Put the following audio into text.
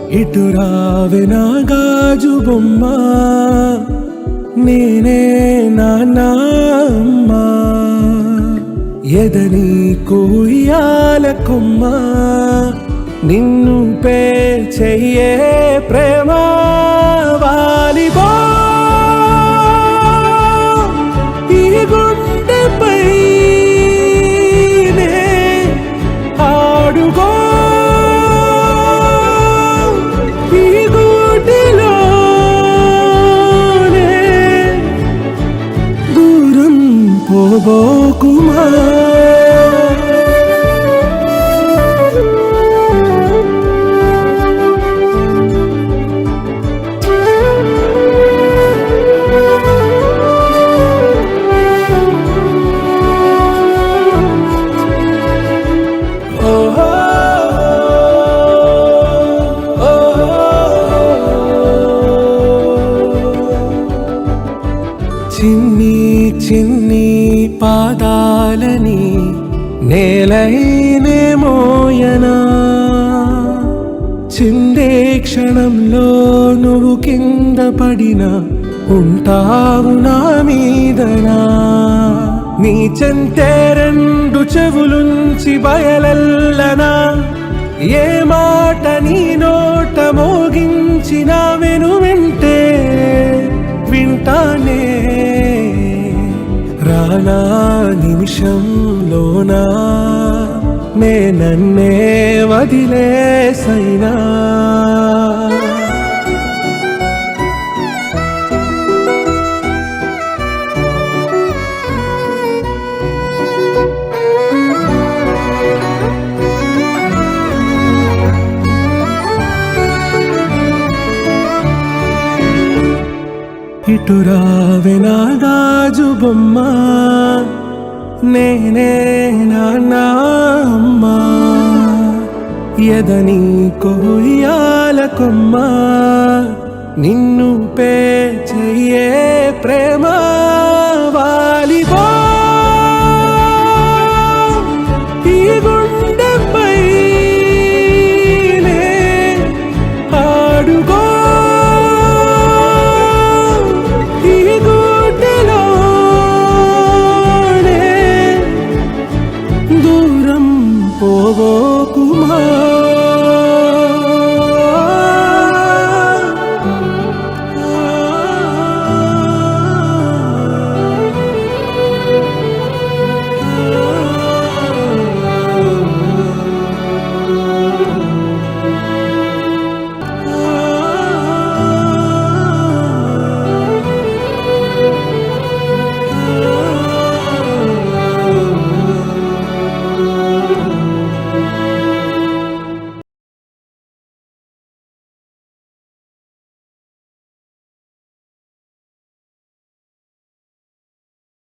ఇటు రావే నా గాజు బొమ్మ, నేనే నాన్న అమ్మ. ఎదని కొయ్యాల కొమ్మ, నిన్ను పే చెయ్యే ప్రేమ వాలిబో. ఈ గుండెపై ఆడుగో, ఈ గుడిలోనే దూరం పోబోకుమా. చిన్ని చిన్ని పాదాలని నేలైనే మోయనా, చిందే క్షణంలో నువ్వు కింద పడినా ఉంటావు నా మీదనా. నీ చెంతే రెండు చెవులుంచి బయలెల్లనా, ఏ మాట నీ నోట మోగించిన వెను వింటే వింటానే. రానా నిమిషంలోనా నే నన్నే వదిలేసైనా. ఇటు రావే నా గాజు బొమ్మ, నేనే నాన్న అమ్మ. ఎదని కొయ్యాల కొమ్మ, నిన్ను పే చెయ్యే ప్రేమ వాలిబో. ఈ గుండెపై ఆడుగో, దూరం పోవోకుమా.